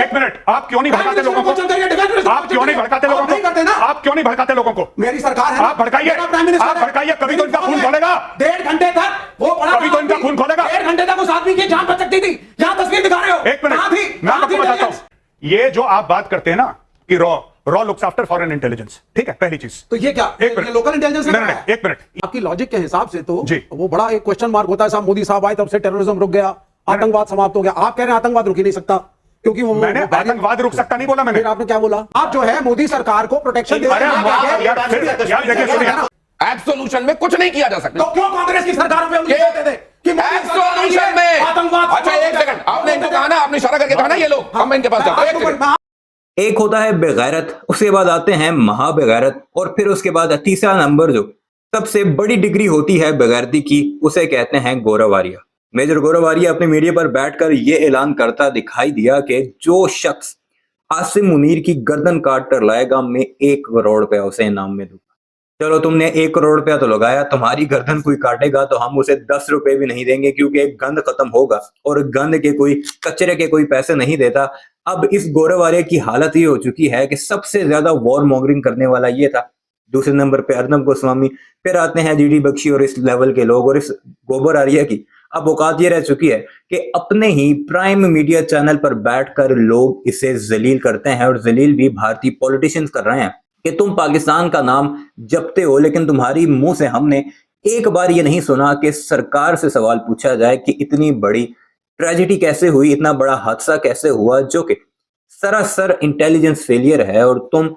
एक मिनट, आप क्यों नहीं भड़काते लोगों को? आप क्यों नहीं भड़काते लोगों को? आप क्यों नहीं भड़काते लोगों को? मेरी सरकार है, आप भड़काइए, आप भड़काइए, कभी तो इनका खून खोलेगा। 1.5 घंटे तक वो पड़ा, कभी तो इनका खून खोलेगा। 1.5 घंटे तक उस आदमी की जान बच सकती थी। यहां तस्वीर दिखा रहे हो। एक मिनट, मैं आपको बताता हूं, ये जो आप बात करते हैं ना कि raw looks after foreign intelligence, ठीक है, पहली चीज। तो ये क्या, एक मिनट, लोकल इंटेलिजेंस ने नहीं, एक मिनट, आपकी लॉजिक के हिसाब से तो जी, वो बड़ा एक क्वेश्चन मार्क होता है। साहब मोदी साहब आए तब से टेररिज्म रुक गया, आतंकवाद समाप्त हो गया। आप कह रहे हैं आतंकवाद रुक ही नहीं सकता, क्योंकि वो मैंने आतंकवाद रुक सकता नहीं बोला मैंने। फिर आपने क्या बोला? आप जो है मोदी सरकार को प्रोटेक्शन दे रहे हैं। यार देखिए, सुनिए, एब्सोल्यूशन में कुछ नहीं किया जा सकता। तो क्यों कांग्रेस की सरकारों पे उंगली उठाते थे कि एब्सोल्यूशन में आतंकवाद? अच्छा एक सेकंड, आपने इनको कहा ना, आपने इशारा करके कहा ना ये लोग, हम इनके पास जाते हैं। एक होता है बेगैरत, उसके बाद आते हैं महाबेगैरत, और फिर उसके बाद तीसरा नंबर जो सबसे बड़ी डिग्री होती है बेगैरती की, उसे कहते हैं गौरव आर्या। मेजर गौरव आर्या अपने मीडिया पर बैठकर यह ऐलान करता दिखाई दिया कि जो शख्स आसिम मुनीर की गर्दन काट कर लाएगा, मैं 1 करोड़ रुपया उसे इनाम में दूंगा। चलो, तुमने 1 करोड़ रुपया तो लगाया, तुम्हारी गर्दन कोई काटेगा तो हम उसे 10 रुपए भी नहीं देंगे, क्योंकि एक गंद खत्म होगा और गंद के कोई कचरे के कोई पैसे नहीं देता। अब इस गौरव आर्या की हालत ये हो चुकी है कि सबसे ज्यादा वॉर मॉन्गरिंग करने वाला ये था, दूसरे नंबर पे अर्नब गोस्वामी, फिर आते हैं जीडी बख्शी और इस लेवल के लोग। और इस गौरव आर्या की अब औकात ये रह चुकी है कि अपने ही प्राइम मीडिया चैनल पर बैठकर लोग इसे जलील करते हैं, और जलील भी भारतीय पॉलिटिशियंस कर रहे हैं कि तुम पाकिस्तान का नाम जपते हो, लेकिन तुम्हारी मुंह से हमने एक बार ये नहीं सुना कि सरकार से सवाल पूछा जाए कि इतनी बड़ी ट्रेजेडी कैसे हुई, इतना बड़ा हादसा कैसे हुआ, जो कि सरासर इंटेलिजेंस फेलियर है, और तुम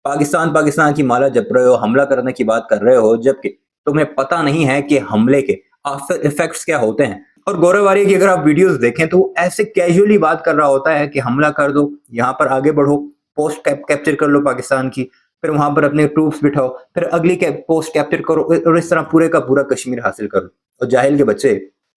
पाकिस्तान की माला जप रहे हो, हमला करने की बात कर रहे हो, जबकि तुम्हें पता नहीं है कि हमले के आफ्टर इफेक्ट्स क्या होते हैं। और गौरव आर्या की अगर आप वीडियोस देखें तो वो ऐसे कैजुअली बात कर रहा होता है कि हमला कर दो, यहाँ पर आगे बढ़ो, पोस्ट कैप्चर कर लो पाकिस्तान की, फिर वहां पर अपने ट्रूप्स बिठाओ, फिर अगली पोस्ट कैप्चर करो, और इस तरह पूरे का पूरा कश्मीर हासिल करो। और जाहिल के बच्चे,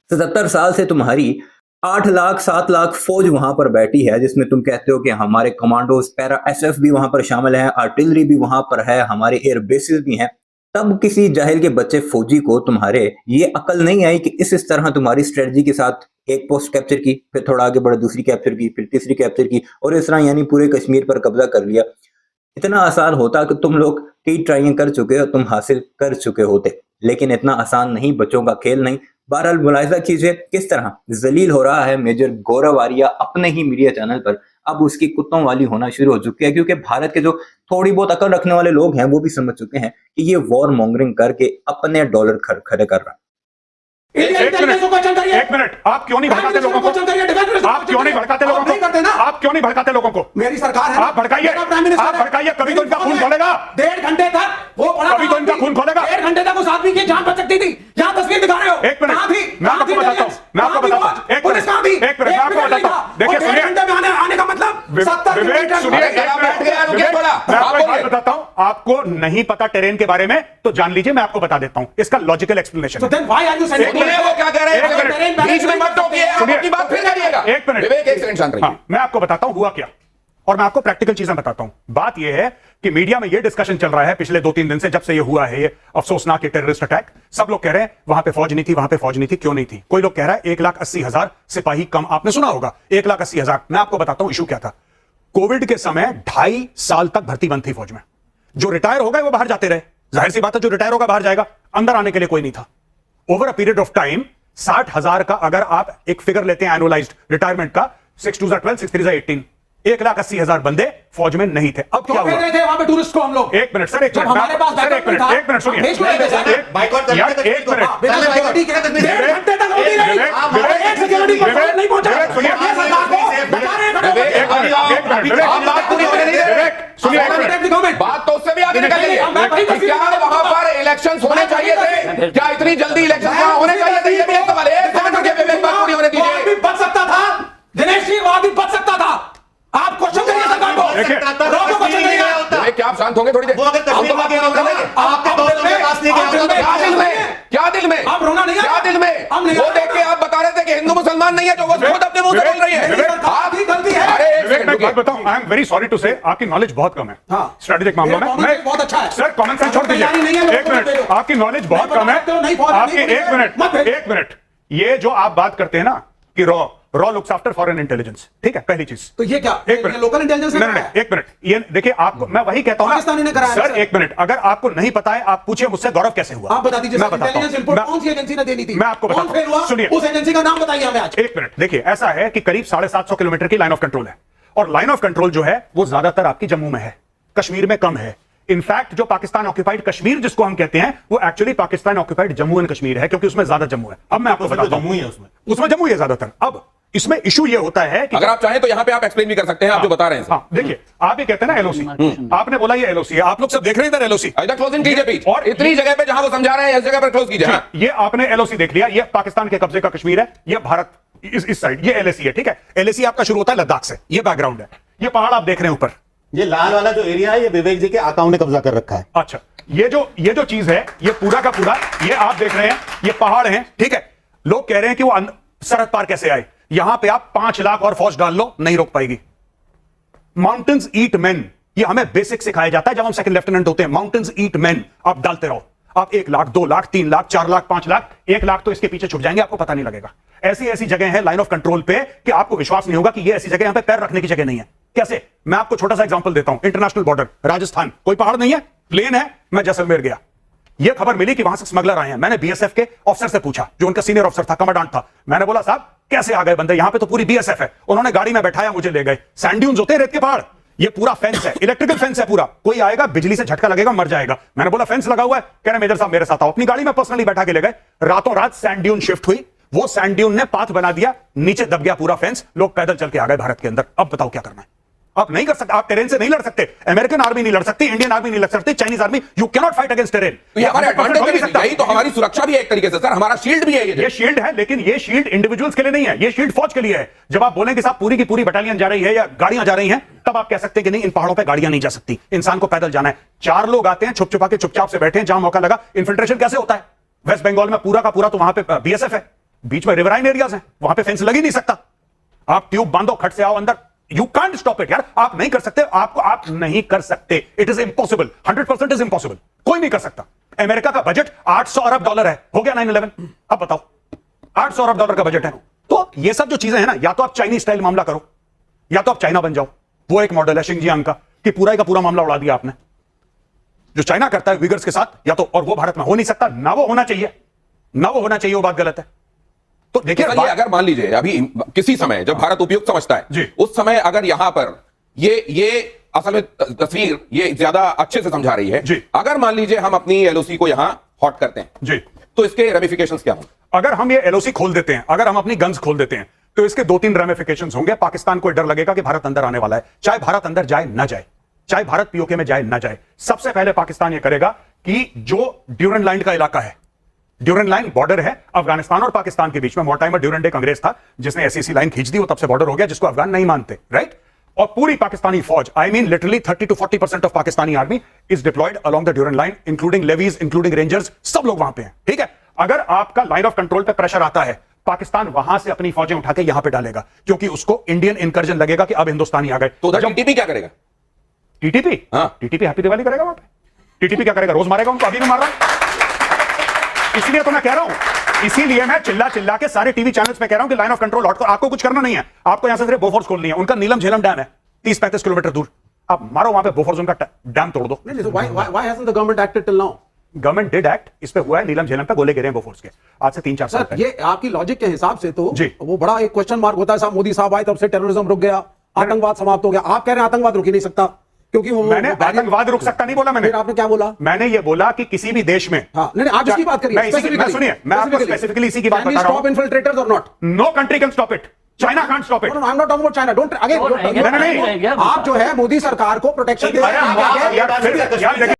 77 साल से तुम्हारी 8 लाख 7 लाख फौज वहां पर बैठी है, जिसमें तुम कहते हो कि हमारे कमांडोज, पैरा एसएफ भी वहां पर शामिल है, आर्टिलरी भी वहां पर है, हमारे एयर बेसिस भी हैं। तब किसी जाहिल के बच्चे फौजी को तुम्हारे ये अकल नहीं आई कि इस तरह तुम्हारी स्ट्रेटजी के साथ एक पोस्ट कैप्चर की, फिर थोड़ा आगे बढ़ा दूसरी कैप्चर की, फिर तीसरी कैप्चर की, और इस तरह यानी पूरे कश्मीर पर कब्जा कर लिया। इतना आसान होता कि तुम लोग कई ट्राइयां कर चुके हो, तुम हासिल कर चुके होते, लेकिन इतना आसान नहीं, बच्चों का खेल नहीं। बहरहाल मुलाहिजा कीजिए किस तरह जलील हो रहा है मेजर गौरव आर्या अपने ही मीडिया चैनल पर। अब उसकी कुत्तों वाली होना शुरू हो चुकी है, क्योंकि भारत के जो थोड़ी बहुत अकल रखने वाले लोग हैं वो भी समझ चुके हैं कि ये वॉर मॉन्गरिंग करके अपने डॉलर खड़े कर रहा है। एक मिनट, आप क्यों नहीं भड़काते लोगों को? आप क्यों नहीं भड़काते लोगों को? आप क्यों नहीं भड़काते लोगों को? मेरी सरकार है, आप भड़काइए, आप भड़काइए, कभी तो इनका खून खोलेगा। 1.5 घंटे तक वो पड़ा, कभी तो इनका खून खोलेगा। 1.5 घंटे तक उस आदमी की जान बच सकती थी। यहाँ तस्वीर दिखा रहे हो। एक मिनट, मैं आपको बताता हूँ, मैं आपको बताता हूँ, एक मिनट, मैं आपको बताता हूँ। देखिए सुनिए, 1.5 घंटे में आने का मतलब 70 विवेक सुनिए, मैं आपको एक बात बताता हूँ, आपको नहीं पता टेरेन के बारे में तो जान लीजिए, मैं आपको बता देता हूँ इसका लॉजिकल एक्सप्लेनेशन। वो क्या कह रहे हैं? बीच में मत टोकिए, आप अपनी बात फिर करिएगा। एक मिनट विवेक, एक सेकंड शांत रहिए। हाँ, मैं आपको बताता हूं हुआ क्या, और मैं आपको प्रैक्टिकल चीजें बताता हूं। बात यह है कि मीडिया में यह डिस्कशन चल रहा है पिछले 2-3 दिन से, जब से यह हुआ है ये अफसोसनाक टेररिस्ट अटैक। सब लोग कह रहे हैं वहां पे फौज नहीं थी, वहां पे फौज नहीं थी। क्यों नहीं थी? कोई लोग कह रहा है 1,80,000 सिपाही कम, आपने सुना होगा 1,80,000। मैं आपको बताता हूं इशू क्या था। कोविड के समय 2.5 साल तक भर्ती बंद थी फौज में। जो रिटायर हो गए वो बाहर जाते रहे, जाहिर सी बात है जो रिटायर होगा बाहर जाएगा, अंदर आने के लिए कोई नहीं था। Over a period of time 60,000 का अगर आप एक फिगर लेते हैं एनुअलाइज्ड रिटायरमेंट का, 6 2 12 6 3 18, 1,80,000 बंदे फौज में नहीं थे। अब क्या हुआ? थे वहां पे टूरिस्ट को हम लोग। एक मिनट सर, एक मिनट, हमारे पास सर, एक मिनट, एक मिनट सुनिए, यार एक मिनट, बात तो उससे भी आगे निकल गई। क्या वहां पर इलेक्शन होने चाहिए थे? क्या इतनी जल्दी इलेक्शन वहां होने चाहिए थे? ये भी एक सवाल है। बात पूरी होने दीजिए। बच सकता था दिनेश जी, वहां भी बच सकता था। आप क्वेश्चन करिए सरकार को। क्या आप शांत होंगे थोड़ी देर? क्या दिल में? आप रोना नहीं है? क्या दिल में? वो देख के आप बता रहे थे कि हिंदू मुसलमान नहीं है, जो वो खुद अपने मुंह से बोल रही है। आपकी गलती है। विवेक, मैं बात बताऊं, I am very sorry to say, आपकी नॉलेज बहुत कम है स्ट्रेटेजिक मामलों में। मैं बहुत अच्छा है सर, कॉमन सेंस छोड़ दीजिए। एक मिनट, आपकी नॉलेज बहुत कम है आपकी। एक मिनट, ये जो आप बात करते हैं ना कि raw looks after foreign intelligence, ठीक है, पहली चीज। तो ये क्या, एक मिनट, लोकल इंटेलिजेंस नहीं, एक मिनट, ये देखिए, आपको मैं वही कहता हूं ना, पाकिस्तानी ने कराया सर, एक मिनट, अगर आपको नहीं पता है, आप पूछिए मुझसे गौरव कैसे हुआ, आप बता दीजिए। मैं बताता इंटेलिजेंस हूं, इनपुट कौन सी एजेंसी ने देनी थी, मैं आपको बताता हूं, सुनिए, उस एजेंसी का नाम बताइए हमें आज। एक मिनट, देखिए, ऐसा है कि करीब 750 किलोमीटर की लाइन ऑफ कंट्रोल है, और लाइन ऑफ कंट्रोल जो है वो ज्यादातर आपकी जम्मू में है, कश्मीर में कम है। इनफैक्ट जो पाकिस्तान ऑक्यूपाइड कश्मीर जिसको हम कहते हैं, वो actually Pakistan occupied Jammu and Kashmir है, क्योंकि उसमें ज्यादा जम्मू है। अब मैं आपको बताता हूं, जम्मू ही है उसमें जम्मू ही है ज्यादातर। अब इसमें इशू ये होता है कि अगर आप चाहें तो यहां पे आप एक्सप्लेन भी कर सकते हैं, आप जो बता रहे हैं। हाँ, देखिए, आप ये कहते हैं ना एलओसी, आपने बोला ये एलओसी है, आप लोग सब देख रहे हैं इधर एलओसी, इधर क्लोजिंग कीजिए पीठ, और और इतनी जगह पे जहां वो समझा रहे हैं इस जगह पर क्लोज कीजिए। हाँ। ये आपने एलओसी देख लिया, ये पाकिस्तान के कब्जे का कश्मीर है, ये भारत इस साइड, ये एलएसी है, ठीक है। एलएसी आपका शुरू होता है लद्दाख से, ये बैकग्राउंड है। ये पहाड़ आप देख रहे हैं ऊपर, ये लाल वाला जो एरिया है, ये विवेक जी के आकाओं ने कब्जा कर रखा है। अच्छा, ये जो चीज है, ये पूरा का पूरा, ये आप देख रहे हैं, ये पहाड़ हैं, ठीक है। लोग कह रहे हैं कि वो सरहद पार कैसे आए, यहां पे आप 5 लाख और फौज डाल लो, नहीं रोक पाएगी। माउंटेन्स ईट मैन, ये हमें बेसिक सिखाया जाता है जब हम सेकंड लेफ्टिनेंट होते हैं। माउंटेन्स ईट मैन, आप डालते रहो, आप 1 लाख, 2 लाख, 3 लाख, 4 लाख, 5 लाख, 1 लाख तो इसके पीछे छुट जाएंगे, आपको पता नहीं लगेगा। ऐसी ऐसी जगह है लाइन ऑफ कंट्रोल पे कि आपको विश्वास नहीं होगा कि ये ऐसी जगह यहां पे पैर रखने की जगह नहीं है। कैसे? मैं आपको छोटा सा एग्जांपल देता हूं। इंटरनेशनल बॉर्डर राजस्थान, कोई पहाड़ नहीं है, प्लेन है। मैं जैसलमेर गया, यह खबर मिली कि वहां से स्मगलर आए हैं। मैंने बीएसएफ के ऑफिसर से पूछा, जो उनका सीनियर ऑफिसर था, कमांडेंट था। मैंने बोला, साहब कैसे आ गए बंदे, यहां पे तो पूरी बीएसएफ है। उन्होंने गाड़ी में बैठाया, मुझे ले गए। सैंड ड्यून्स होते हैं, रेत के पहाड़, ये पूरा फेंस है, इलेक्ट्रिकल फेंस है पूरा, कोई आएगा बिजली से झटका लगेगा, मर जाएगा। मैंने बोला फेंस लगा हुआ है, कह रहे मेजर साहब मेरे साथ आओ। अपनी गाड़ी में पर्सनली बैठा के ले गए। रातों रात सैंड ड्यून शिफ्ट हुई, वो सैंड ड्यून ने पाथ बना दिया, नीचे दब गया पूरा फेंस, लोग पैदल चल के आ गए भारत के अंदर। अब बताओ क्या करना है? आप नहीं कर सकते, आप टेरेन से नहीं लड़ सकते। अमेरिकन आर्मी नहीं लड़ सकती, इंडियन आर्मी नहीं लड़ सकती, Chinese army, you can not fight against terrain. तो ये हमारे एडवांटेज है, यही तो हमारी सुरक्षा भी है एक तरीके से सर, हमारा शील्ड भी है ये शील्ड है, लेकिन ये शील्ड इंडिविजुअल्स के लिए नहीं है, ये शील्ड फौज के लिए है। जब आप बोलेंगे साहब पूरी की पूरी बटालियन जा रही है या गाड़ियां जा रही हैं, तब आप कह सकते हैं कि नहीं, इन पहाड़ों पे गाड़ियां नहीं जा सकती, इंसान को पैदल जाना है। 4 लोग आते हैं, छुप छुपा के चुपचाप से बैठे हैं, जहां मौका लगा। इन्फिल्ट्रेशन कैसे होता है? वेस्ट बंगाल में पूरा का पूरा तो वहां पे बीएसएफ है, बीच में रिवराइन एरियाज हैं, वहां पे फेंस लग ही नहीं सकता। आप ट्यूब बांधो, खट से आओ अंदर, यू कांट स्टॉप इट यार, आप नहीं कर सकते, आप नहीं कर सकते। It is impossible, 100% is impossible, कोई नहीं कर सकता। अमेरिका का बजट $800 अरब है, हो गया 9/11। अब बताओ, $800 अरब का बजट है। तो ये सब जो चीजें हैं ना, या तो आप चाइनीज स्टाइल मामला करो, या तो आप चाइना बन जाओ। वो एक मॉडल है शिंजियांग का, कि पूरा का पूरा मामला उड़ा दिया आपने, जो चाइना करता है विगर्स के साथ, या तो, और वो भारत में हो नहीं सकता, ना वो होना चाहिए, ना वो होना चाहिए, वो बात गलत है। तो देखिए, ये अगर मान लीजिए अभी किसी समय जब भारत उपयुक्त समझता है, जी, उस समय अगर यहां पर ये असल में तस्वीर ये ज्यादा अच्छे से समझा रही है। जी, अगर मान लीजिए हम अपनी एलओसी को यहां हॉट करते हैं, जी, तो इसके रेमिफिकेशंस क्या होंगे? अगर हम ये एलओसी खोल देते हैं, अगर हम अपनी गन्स खोल देते हैं, तो इसके 2-3 रेमिफिकेशंस होंगे। पाकिस्तान को डर लगेगा कि भारत अंदर आने वाला है, चाहे भारत अंदर जाए ना जाए, चाहे भारत पीओके में जाए ना जाए। सबसे पहले पाकिस्तान ये करेगा कि जो ड्यूरन लाइन का इलाका है, ड्यूरन लाइन बॉर्डर है अफगानिस्तान और पाकिस्तान के बीच में, मोर्टाइमर ड्यूरन एक अंग्रेज था जिसने ऐसी लाइन खींच दी, वो तब से बॉर्डर हो गया, जिसको अफगान नहीं मानते, राइट। और पूरी पाकिस्तानी फौज, I mean literally 30 to 40% of Pakistani army is deployed along the Durand line, including levies, including rangers, सब लोग वहां पे हैं, ठीक है। अगर आपका लाइन ऑफ कंट्रोल पे प्रेशर आता है, पाकिस्तान वहां से अपनी फौजें उठा के यहां पे डालेगा, क्योंकि उसको इंडियन इंकर्जन लगेगा कि अब हिंदुस्तानी आ गए। तो उधर टीटीपी क्या करेगा? टीटीपी, हाँ, टीटीपी हैप्पी दिवाली करेगा वहां पे। टीटीपी क्या करेगा? रोज मारेगा उनको, अभी भी मार रहा है। इसलिए तो मैं कह रहा हूं, इसीलिए मैं चिल्ला चिल्ला के सारे टीवी चैनल्स पे कह रहा हूं कि लाइन ऑफ कंट्रोल हॉट, आपको कुछ करना नहीं है, आपको यहां से सिर्फ बोफोर्स खोलनी है। उनका नीलम झेलम डैम है 30-35 किलोमीटर दूर, आप मारो वहां पे बोफोर्स, उनका डैम तोड़ दो। Why hasn't the government acted till now? Government did act, इस पे हुआ है, नीलम झेलम पे गोले गिरे हैं बोफोर्स के, आज से 3-4 साल पहले। ये आपकी लॉजिक के हिसाब से तो जी, वो बड़ा एक क्वेश्चन मार्क होता है साहब, मोदी साहब आए तब से टेररिज्म रुक गया, आतंकवाद समाप्त हो गया। आप कह रहे हैं आतंकवाद रुक ही नहीं सकता, क्योंकि मैंने आतंकवाद रुक सकता नहीं बोला। मैंने, फिर आपने क्या बोला? मैंने ये बोला कि किसी भी देश में, हाँ, नहीं आज उसकी बात करिए, सुनिए, मैं आपको स्पेसिफिकली इसी की बात बता रहा हूं। स्टॉप इन्फिल्ट्रेटर्स और not? No country can stop it, China can't stop it. I am not talking about China, don't again, आप जो है मोदी सरकार को प्रोटेक्शन दे रहे हैं।